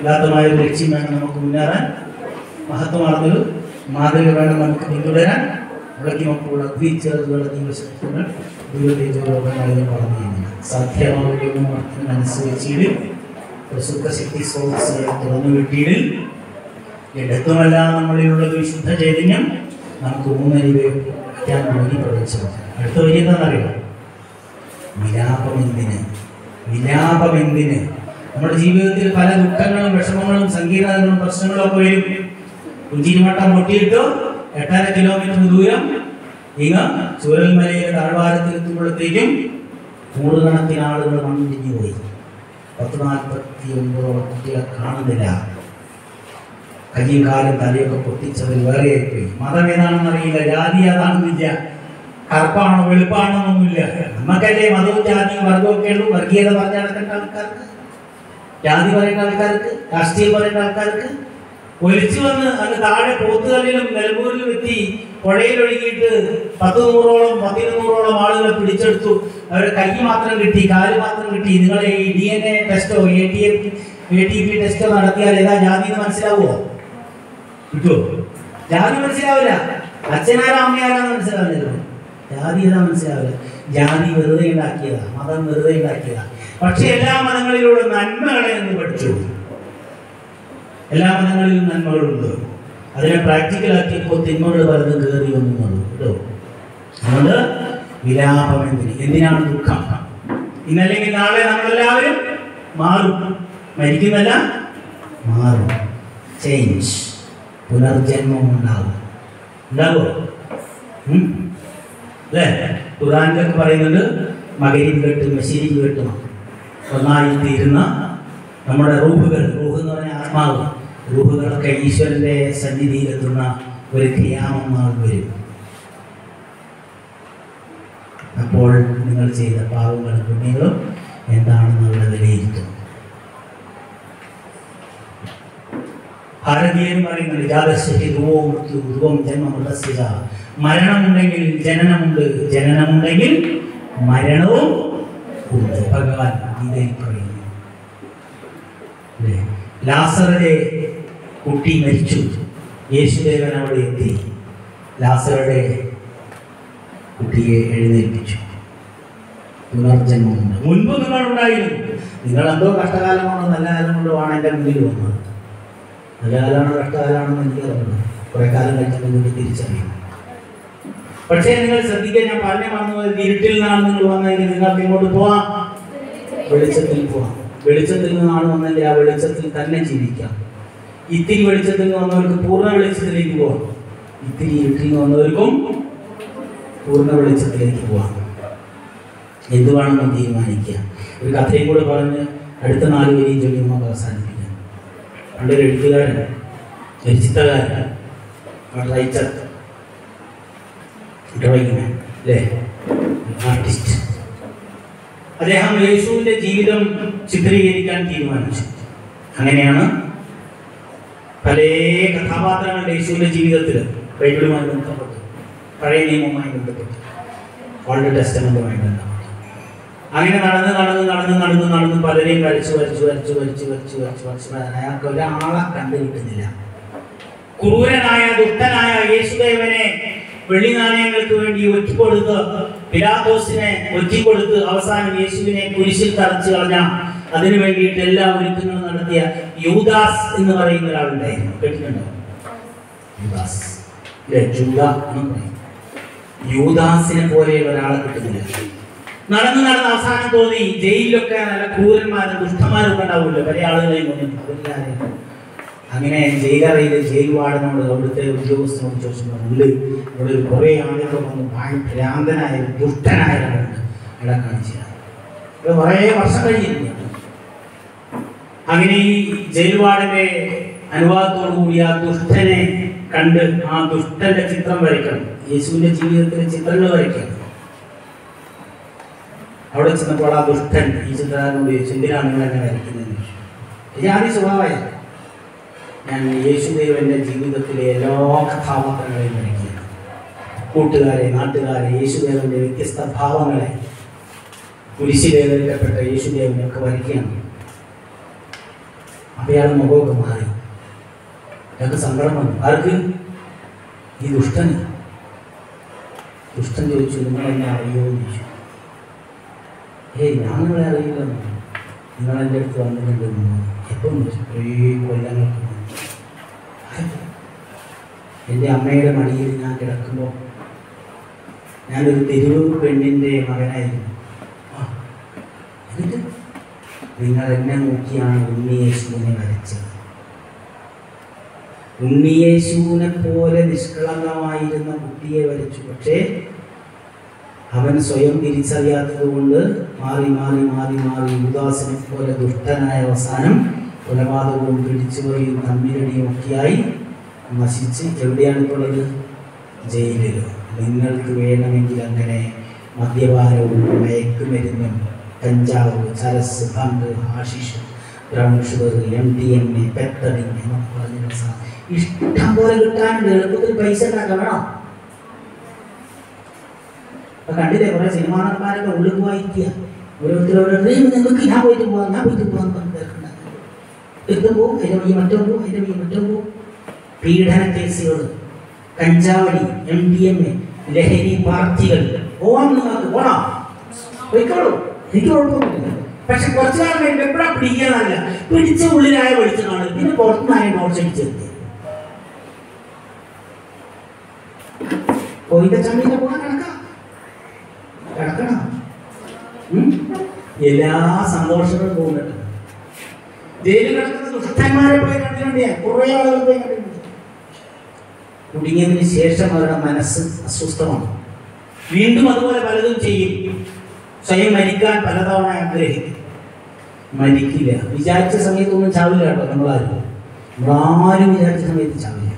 ഉദാത്തമായ ഒരു ലക്ഷ്യം വേണം നമുക്ക് മുന്നേറാൻ. മഹത്വമാർന്നൊരു മാതൃക വേണം നമുക്ക് പിന്തുടരാൻ. വിളക്കിനൊപ്പുള്ള തീച്ചേർത്തുള്ള ദൈവശക്തികൾ ദൈവതേജോലോകങ്ങളിൽ പറഞ്ഞു കഴിഞ്ഞാൽ സാധ്യമാവുകയും മനസ്സുവെച്ചിട് പ്രസുദ്ധ ശക്തി സ്രോതസ്സുകളെ തുറന്നു വിട്ടിയിൽ എടുത്തുമെല്ലാം നമ്മളിലുള്ള വിശുദ്ധ ചൈതന്യം നമുക്ക് ഊന്നരിവയ്ക്കാൻ വേണ്ടി പ്രവേശിച്ചു. അടുത്ത വരി എന്താണെന്നറിയാം? വിലാപമെന്തിന്? വിലാപമെന്തിന്? നമ്മുടെ ജീവിതത്തിൽ പല ദുഃഖങ്ങളും വിഷമങ്ങളും സങ്കീർണതകളും പ്രശ്നങ്ങളും ഒക്കെ വരും. കുഞ്ചിരിമട്ടം പൊട്ടിയിട്ട് 8.5 കിലോമീറ്റർ ദൂരം ചൂരൽമലയിലെ താഴ്വാരത്തിലെത്തുമ്പോഴത്തേക്കും നൂറുകണക്കിന് ആളുകൾ മണ്ണിടിഞ്ഞു പോയി. 149 കുട്ടികളെ കാണുന്നില്ല. കയ്യും കാലും തലയൊക്കെ പൊട്ടിച്ചതിൽ വേറെയായിപ്പോയി. മതം ഏതാണെന്ന് അറിയില്ല, ജാതി ഏതാണെന്നില്ല, കറുപ്പാണോ വെളുപ്പാണോ ഒന്നുമില്ല. നമുക്കല്ലേ മതവും ജാതിയും വർഗവും ഒക്കെ ഉള്ളൂ. വർഗീയത പറഞ്ഞ നടക്കേണ്ട ആൾക്കാർക്ക്, ജാതി പറയുന്ന ആൾക്കാർക്ക്, രാഷ്ട്രീയം പറയുന്ന ആൾക്കാർക്ക് ഒലിച്ചു വന്ന് അങ്ങ് താഴെ പോത്തുകല്ലിലും നിലമ്പൂരിലും എത്തി പുഴയിലൊഴുകിയിട്ട് 10-100 ആളുകളെ പിടിച്ചെടുത്തു. അവരുടെ കൈ മാത്രം കിട്ടി, കാല് മാത്രം കിട്ടി. നിങ്ങളെ ഈ DNA ടെസ്റ്റോ ATP ടെസ്റ്റോ നടത്തിയാൽ ഏതാ ജാതി എന്ന് മനസ്സിലാവുമോ? കിട്ടുമോ? ജാതി മനസ്സിലാവില്ല. അച്ഛനാരാ അമ്മയാരാന്ന് മനസ്സിലാവില്ലല്ലോ. ജാതി ഏതാ മനസ്സിലാവില്ല. ജാതി വെറുതെ ഉണ്ടാക്കിയതാ, മതം വെറുതെ ഉണ്ടാക്കിയതാ. പക്ഷെ എല്ലാ മതങ്ങളിലുള്ള നന്മകളെ എന്ന് പഠിച്ചു. എല്ലാ മതങ്ങളിലും നന്മകളുണ്ട്. അതിനെ പ്രാക്ടിക്കലാക്കിയപ്പോൾ തിന്മകൾ പലതും കയറി വന്നുള്ളൂ കേട്ടോ. അതുകൊണ്ട് വിലാപം എന്തിന്? എന്തിനാണ് ദുഃഖം? ഇന്നല്ലെങ്കിൽ നാളെ നമ്മളെല്ലാവരും മാറും. മരിക്കുന്നല്ല, മാറും. ചേഞ്ച്, പുനർജന്മം ഉണ്ടാവും. ഉണ്ടാവോ? അല്ലേ? ഖുർആനിലൊക്കെ പറയുന്നുണ്ട്, മകരിബ് കേട്ടും മശരിബ് കേട്ടും ഒന്നായി തീരുന്ന നമ്മുടെ റൂഹുകൾ, റൂഹ് എന്ന് പറഞ്ഞാൽ ആത്മാവ്, റൂഹുകളൊക്കെ ഈശ്വരൻ്റെ സന്നിധിയിലെത്തുന്ന ഒരു ഖിയാമം നാൾ വരും. അപ്പോൾ നിങ്ങൾ ചെയ്ത പാവങ്ങളും പുണ്യങ്ങളും എന്താണെന്നുള്ള വിലയിരുത്തും. ഭാരതീയൻ പറയുന്നത് ജാതശഹി ധ്രുവവും മൃത്യു ധ്രുവം ജന്മമൃതസ്ഥിത. മരണമുണ്ടെങ്കിൽ ജനനമുണ്ട്, ജനനമുണ്ടെങ്കിൽ മരണവും ഉണ്ട്. ഭഗവാൻ ഗീതയിൽ പറയുന്നു. ലാസറുടെ കുട്ടി മരിച്ചു, യേശുദേവൻ അവിടെ എത്തി, ലാസറുടെ കുട്ടിയെ എഴുന്നേൽപ്പിച്ചു. പുനർജന്മമുണ്ട്. മുൻപ് നിങ്ങൾ ഉണ്ടായിരുന്നു. നിങ്ങൾ എന്തോ കഷ്ടകാലമാണോ നല്ല കാലമാണോ ആണ് എൻ്റെ മുന്നിൽ വന്നത്. നല്ല കാലമാണോ കഷ്ടകാലമാണെന്ന് എനിക്ക് അറിയുന്നത്. കുറെ കാലം കഴിച്ചാൽ നിങ്ങൾക്ക് തിരിച്ചറിയും. പക്ഷേ നിങ്ങൾ ശ്രദ്ധിക്കാൻ, ഞാൻ പറഞ്ഞു വന്നത് ഇരുട്ടിൽ നിന്നാണ് നിങ്ങൾ വന്നതെങ്കിൽ നിങ്ങൾക്ക് ഇങ്ങോട്ട് പോവാം, വെളിച്ചത്തിൽ പോവാം. വെളിച്ചത്തിൽ നിന്നാണ് വന്നെങ്കിൽ ആ വെളിച്ചത്തിൽ തന്നെ ജീവിക്കാം. ഇത്തിരി വെളിച്ചത്തിൽ നിന്ന് വന്നവർക്ക് പൂർണ്ണ വെളിച്ചത്തിലേക്ക് പോവാം. ഇത്തിരി ഇരുട്ടിൽ നിന്ന് വന്നവർക്കും പൂർണ്ണ വെളിച്ചത്തിലേക്ക് പോവാം. എന്തുവാണെന്ന് തീരുമാനിക്കുക. ഒരു കഥയും കൂടെ പറഞ്ഞ് അടുത്ത 4 വരിയും ചൊല്ലി നമുക്ക് അവസാനിപ്പിക്കാം. പണ്ടൊരു എഴുത്തുകാരൻ, ഒരു ചിത്രകാരൻ, റൈറ്റർ, ഡ്രോയിങ് മാൻ അല്ലേ, ആർട്ടിസ്റ്റ്, അദ്ദേഹം യേശുവിൻ്റെ ജീവിതം ചിത്രീകരിക്കാൻ തീരുമാനിച്ചു. അങ്ങനെയാണ് പല കഥാപാത്രങ്ങളുടെ യേശുവിൻ്റെ ജീവിതത്തിൽ ബൈബിളുമായി ബന്ധപ്പെട്ട്, പഴയ നിയമവുമായി ബന്ധപ്പെട്ട്, ഓൾഡ് ടെസ്റ്റമെന്റുമായി ബന്ധപ്പെട്ട് അങ്ങനെ നടന്ന് പലരെയും വരച്ച് അയാൾക്ക് ഒരാളെ കണ്ടു കിട്ടുന്നില്ല. ക്രൂരനായ ദുഷ്ടനായ യേശുദേവനെ വെള്ളി നാണയങ്ങൾക്ക് വേണ്ടി ഒറ്റിക്കൊടുത്ത്, പിലാത്തോസിനെ ഒറ്റിക്കൊടുത്ത് അവസാനം യേശുവിനെ കുരിശിൽ തറച്ചു കളഞ്ഞ, അതിനു വേണ്ടിയിട്ട് എല്ലാ ഒരുക്കങ്ങളും നടത്തിയ യൂദാസ് എന്ന് പറയുന്ന ഒരാളുണ്ടായിരുന്നു. കേട്ടിട്ടുണ്ടോ? യൂദാസ്, യൂദാസിനെ പോലെ ഒരാളെ കിട്ടുന്നില്ല. നടന്ന് അവസാനം തോന്നി ജയിലിലൊക്കെ നല്ല ക്രൂരന്മാരും ദുഷ്ടന്മാരും ഉണ്ടാവില്ല, പല ആളുകളെയും കൊണ്ടിട്ട്. അങ്ങനെ ജയിലറയിൽ ജയിൽ വാർഡനോട് അവിടുത്തെ ഉദ്യോഗസ്ഥനോട് ചോദിച്ചു, ഇവിടെ കുറേ ആളുകൾ വന്ന് ഭ്രാന്തനായ ദുഷ്ടനായ ഒരാളുണ്ട്, അയാളെ കാണിച്ചു. ഇവിടെ കുറേ വർഷം കഴിഞ്ഞിരുന്നു. അങ്ങനെ ഈ ജയിൽ വാർഡന്റെ അനുവാദത്തോടു കൂടി ആ ദുഷ്ടനെ കണ്ട് ആ ദുഷ്ടന്റെ ചിത്രം വരയ്ക്കണം, യേശുവിന്റെ ജീവിതത്തിലെ ചിത്രങ്ങൾ വരയ്ക്കണം. അവിടെ ചെന്നപ്പോൾ ആ ദുഷ്ടൻ ഈ ചിത്രകാരനോട് ചോദിച്ചു, എന്തിനാണ് നിങ്ങൾ എന്നെ വരയ്ക്കുന്നതെന്ന് ചോദിച്ചു. ആദ്യ സ്വഭാവമായി, ഞാൻ യേശുദേവന്റെ ജീവിതത്തിലെ എല്ലാ കഥാപാത്രങ്ങളെയും വരയ്ക്കുകയാണ്, കൂട്ടുകാരെ, നാട്ടുകാരെ, യേശുദേവന്റെ വ്യത്യസ്ത ഭാവങ്ങളെ, കുരിശിലേഖിക്കപ്പെട്ട യേശുദേവനെ ഒക്കെ വരയ്ക്കുകയാണ്. അപ്പൊ അയാൾ മുഖമൊക്കെ മാറി, അയാൾക്ക് സങ്കടം വന്നു. ആർക്ക്? ഈ ദുഷ്ടന്. ദുഷ്ടൻ ചോദിച്ചു, നിങ്ങൾ എന്നെ അറിയുമോ എന്ന് ചോദിച്ചു. ഞാൻ നിങ്ങളെ അറിയില്ലെന്നു. നിങ്ങൾ എൻ്റെ അടുത്ത് വന്നിട്ടുണ്ടെന്ന്. എപ്പം കുറേ കൊല്ലങ്ങൾക്ക് മുമ്പ് എൻ്റെ അമ്മയുടെ മടിയിൽ ഞാൻ കിടക്കുമ്പോൾ ഞാനൊരു തെരുവ് പെണ്ണിൻ്റെ മകനായിരുന്നു. എന്നിട്ട് നിങ്ങൾ എന്നെ നോക്കിയാണ് ഉണ്ണിയേശുവിനെ വരച്ചത്. ഉണ്ണിയേശുവിനെ പോലെ നിഷ്കളങ്കമായിരുന്ന കുട്ടിയെ വരച്ചു. പക്ഷേ അവൻ സ്വയം തിരിച്ചറിയാത്തത് കൊണ്ട് മാറി യൂദാസിനെ പോലെ ദുഷ്ടനായ അവസാനം കൊലപാതകവും പിടിച്ചുപോയും തമ്മിലടിയും ഒക്കെയായി നശിച്ച് എവിടെയാണിപ്പോഴുള്ളത്? ജയിലിലോ. നിങ്ങൾക്ക് വേണമെങ്കിൽ അങ്ങനെ മദ്യപാനവും മയക്കുമരുന്നും കഞ്ചാവ്, ചരസ്, ഭംഗ്, ഹാഷിഷ്, ബ്രൗൺ ഷുഗർ, MDMA, പെത്തഡിൻ എന്നൊക്കെ പറഞ്ഞ ഇഷ്ടം പോലെ കിട്ടാനുണ്ട്. എളുപ്പത്തിൽ പൈസ ഉണ്ടാക്കാൻ വേണം. അപ്പൊ കണ്ടില്ലേ, കുറെ സിനിമാ നടന്മാരൊക്കെ ഉള്ളിൽ പോയിരിക്കുക. ഓരോരുത്തരോട് നിങ്ങൾക്ക് ഞാൻ പോയിട്ട് പോകാൻ എത്തും പോവും, അതിൻ്റെ വഴി മറ്റോ പോവും. പീഡന കേസുകൾ, കഞ്ചാവടി, MDMA, ലഹരി പാർട്ടികൾ, പോവാൻ നിങ്ങൾക്ക് പോണോ? പോയിക്കോളൂ, എനിക്ക് കുഴപ്പമൊന്നുമില്ല. പക്ഷെ കുറച്ചു കാലം കഴിയുമ്പോൾ എപ്പോഴാ പിടിക്കാനല്ല, പിടിച്ച ഉള്ളിലായ പഠിച്ചു കാണും, പിന്നെ പുറത്തുനിന്നായ മോർച്ചടിച്ചെത്തി പോയിന്റെ ചമ്മീന്റെ പോകാൻ കിടക്കണം. എല്ലാ സന്തോഷങ്ങളും പോകുന്നുണ്ട്. ജയിലിൽ കിടക്കുന്ന ദുഷ്ടന്മാരെ പോയി കണ്ടിട്ടുണ്ട്, കുറെ ആളുകൾ പോയി കണ്ടിട്ടുണ്ട്. കുടുങ്ങിയതിന് ശേഷം അവരുടെ മനസ്സ് അസ്വസ്ഥമാണ്, വീണ്ടും അതുപോലെ പലതും ചെയ്യും. സ്വയം മരിക്കാൻ പലതവണ ആഗ്രഹിക്കും, മരിക്കില്ല. വിചാരിച്ച സമയത്തൊന്നും ചാവില്ല കേട്ടോ. നമ്മളാരും വിചാരിച്ച സമയത്ത് ചാവില്ല.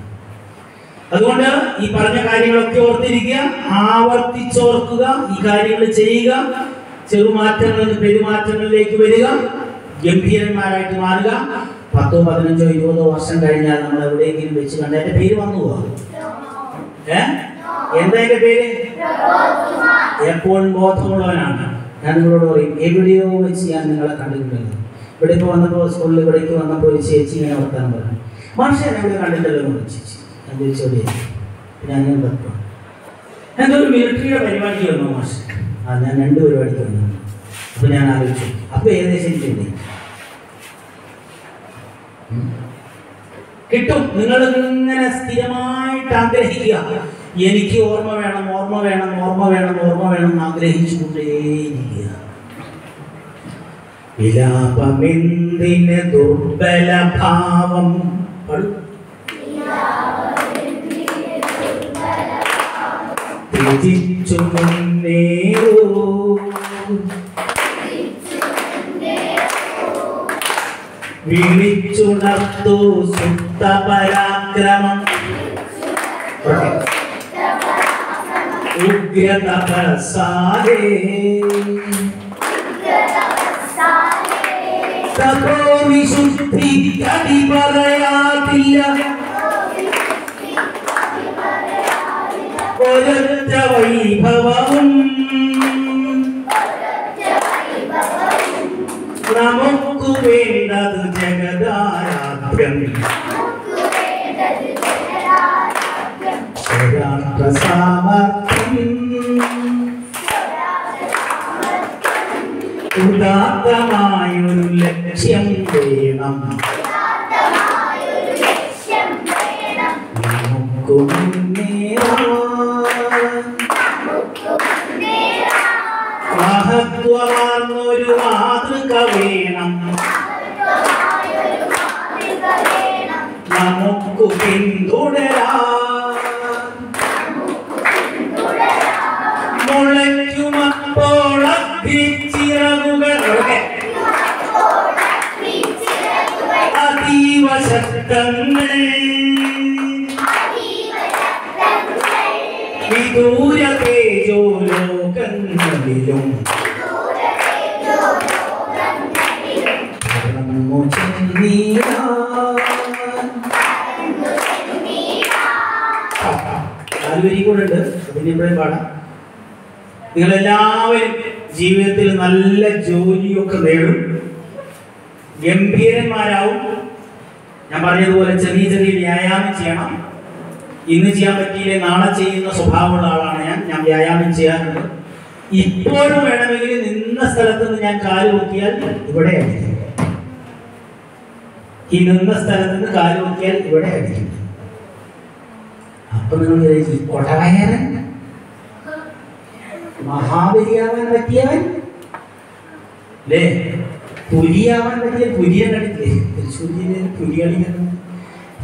അതുകൊണ്ട് ഈ പറഞ്ഞ കാര്യങ്ങളൊക്കെ ഓർത്തിരിക്കുക, ആവർത്തിച്ചോർക്കുക, ഈ കാര്യങ്ങൾ ചെയ്യുക, ചെറുമാറ്റങ്ങളിൽ നിന്ന് പെരുമാറ്റങ്ങളിലേക്ക് വരിക, ഗംഭീരന്മാരായിട്ട് മാറുക. 10, 15, 20 വർഷം കഴിഞ്ഞാൽ നമ്മൾ എവിടെയെങ്കിലും വെച്ച് കണ്ട എന്റെ പേര് വന്നു പോവാ. എന്താ എന്റെ പേര്? എപ്പോഴും ബോധമുള്ളവനാണ്. ഞാൻ നിങ്ങളോട് പറയും, എവിടെയോ വെച്ച് ഞാൻ നിങ്ങളെ കണ്ടിട്ടുണ്ടല്ലോ. ഇവിടെ ഇപ്പോൾ വന്നപ്പോൾ സ്കൂളിൽ ഇവിടേക്ക് വന്നപ്പോൾ ഒരു ചേച്ചി ഇങ്ങനെ വർത്താനം പറഞ്ഞു, മാഷെ എന്നെ ഇവിടെ കണ്ടിട്ടല്ലോ ചേച്ചി. ഞാൻ ചോദിച്ചോടെ ഞാൻ തത്വം എന്തൊരു മിലിറ്ററിയുടെ പരിപാടിക്ക് വന്നു മാഷ്. ഞാൻ 2 പരിപാടിക്ക് വന്നു. അപ്പൊ ഞാൻ ആലോചിച്ചു, അപ്പൊ ഏകദേശം എനിക്കുണ്ട് കിട്ടും. നിങ്ങൾ ഇങ്ങനെ സ്ഥിരമായിട്ട് ആഗ്രഹിക്കുക, എനിക്ക് ഓർമ്മ വേണം ആഗ്രഹിച്ചു കൊണ്ടേയിരിക്കുക. വിലാപമെന്തിന് ദുർബല ഭാവം, ത്യജിച്ചു മുന്നേറൂ, വിളിച്ചുണർത്തു സുപ്ത പരാക്രമം, ഉഗ്രതപസാരേ തപോ വിശുദ്ധി കടി പറയാതില്ല, ഒരൊറ്റ വൈഭവവും നമുക്ക് വേണ്ടത് ജഗദാരാധ്യം സ്വരാഷ്ട്രസാമർത്ഥ്യം ഉദാത്തമായൊരു ലക്ഷ്യം വേണം നമുക്ക് മുന്നേറാൻ മഹത്വമാർന്നൊരു മാതൃക വേണം നമുക്ക് പിന്തുടരാൻ മുളയ്ക്കുമപ്പോൾ അഗ്നിച്ചിറകുകൾ അതീവ ശക്തങ്ങൾ വിദൂര തേജോ ലോകങ്ങളിലും കൂടെ അതിന് ഇപ്പോഴും പാടാം. നിങ്ങളെല്ലാവരും ജീവിതത്തിൽ നല്ല ജോലിയൊക്കെ നേടും, ഗംഭീരന്മാരാവും. ഞാൻ പറഞ്ഞതുപോലെ ചെറിയ ചെറിയ വ്യായാമം ചെയ്യണം. ഇന്ന് ചെയ്യാൻ പറ്റിയില്ലേ നാളെ ചെയ്യുന്ന സ്വഭാവമുള്ള ആളാണ് ഞാൻ വ്യായാമം ചെയ്യാറുണ്ട്. ഇപ്പോഴും വേണമെങ്കിൽ നിന്ന സ്ഥലത്ത് നിന്ന് ഞാൻ കാല് നോക്കിയാൽ ഇവിടെ അടിക്കും. ഈ നിന്ന സ്ഥലത്ത് നിന്ന് കാല് നോക്കിയാൽ ഇവിടെ അടിക്കും. അപ്പൊ നിങ്ങൾ കൊടവയറൻ മഹാബലിയാവാൻ പറ്റിയവൻ അല്ലേ? പുലിയാവാൻ പറ്റിയ പുലിയെ കണ്ടില്ലേ? തൃശ്ശൂരിലെ പുലി കളിക്കുന്നു.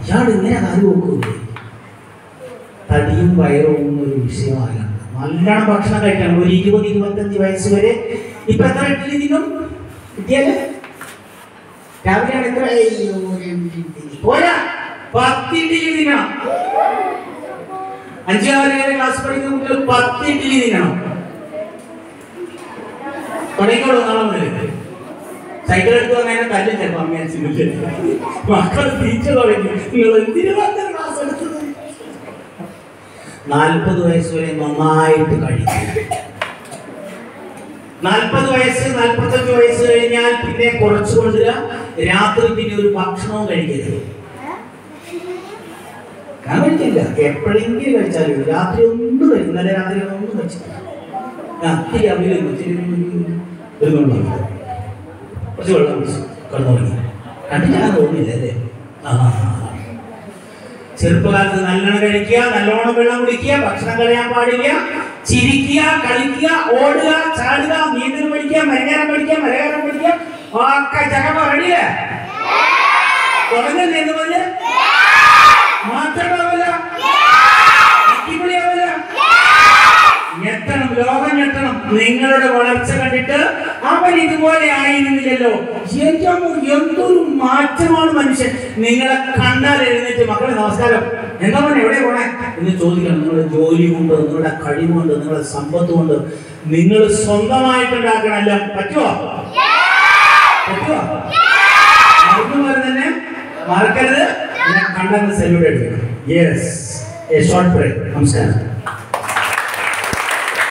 ഇയാൾ ഇങ്ങനെ കാല് നോക്കൂലേ? തടിയും വയറും ഒരു വിഷയമായാണ്. നല്ലോണം ഭക്ഷണം കഴിക്കണം. ഒരു 20-25 വയസ്സ് വരെ. ഇപ്പൊ എത്ര ഇഡ്ഡലി തിന്നും കിട്ടിയാല്? രാവിലെയാണ് എത്ര? പോരാ, 10 ഇഡ്ഡലി തിന്നണം. 5-6 ക്ലാസ് പഠിക്കുന്ന കുട്ടികൾ 10 ഇഡ്ഡലി തിന്നണം. തുടങ്ങിക്കോളൂ നാളെ മുതൽ. സൈക്കിൾ എടുത്തു അങ്ങനെ തല്ലും ചിലപ്പോൾ അമ്മ മക്കൾ തീറ്റ തുടങ്ങി. നിങ്ങൾ എന്തിനു ക്ലാസ് എടുത്തത്? 40 വയസ്സ് വരെ നന്നായിട്ട് കഴിക്കും. 40 വയസ്സ് 45 വയസ്സ് കഴിഞ്ഞാൽ പിന്നെ കുറച്ചു കൊണ്ടുവരിക. രാത്രി പിന്നെ ഒരു ഭക്ഷണവും കഴിക്കരുത്. ഞാൻ കഴിക്കില്ല, എപ്പോഴെങ്കിലും കഴിച്ചാലും. രാത്രി ഒന്നും കഴിക്കും. നല്ല രാത്രി ഒന്നും കഴിച്ചില്ല. രാത്രി അവിലും കുറച്ച് വെള്ളം കിടന്നു തുടങ്ങി. കണ്ടിട്ടാ തോന്നില്ല അല്ലേ? ചെറുപ്പകാലത്ത് നല്ലോണം കഴിക്കുക, നല്ലോണം വെള്ളം കുടിക്കുക, ഭക്ഷണം കളയാൻ പാടില്ല, ചിരിക്കുക, കളിക്കുക, ഓടുക, ചാടുക, നീന്തൽ പഠിക്കുക, മരകയറാൻ പഠിക്കുക, മരകയറാൻ പഠിക്കുക, ഒക്കെ ചകമ റെഡിയല്ലേ? തുടങ്ങല്ലേ എന്ന് പറഞ്ഞ് മാത്രമാവില്ല, അടിപൊളിയാവില്ല. ഞെട്ടണം, ലോകം ഞെട്ടണം. നിങ്ങളുടെ വളർച്ച കണ്ടിട്ട് അവൻ ഇതുപോലെ ആയിരുന്നില്ലല്ലോ, എന്തൊരു മാറ്റമാണ് മനുഷ്യൻ. നിങ്ങളെ കണ്ടാൽ എഴുന്നേറ്റ് മക്കളെ നമസ്കാരം, എന്താ പറഞ്ഞ എവിടെ പോണേ എന്ന് ചോദിക്കണം. നിങ്ങളുടെ ജോലി കൊണ്ട്, നിങ്ങളുടെ കഴിവുകൊണ്ട്, നിങ്ങളുടെ സമ്പത്ത് കൊണ്ട് നിങ്ങൾ സ്വന്തമായിട്ടുണ്ടാക്കണമല്ലോ. പറ്റുമോ? പറ്റുമോ? മറന്നുപോലെ തന്നെ മറക്കരുത്. കണ്ടെന്ന് സെല്യൂട്ട് എടുക്കണം. Yes, a short break. നമസ്കാരം.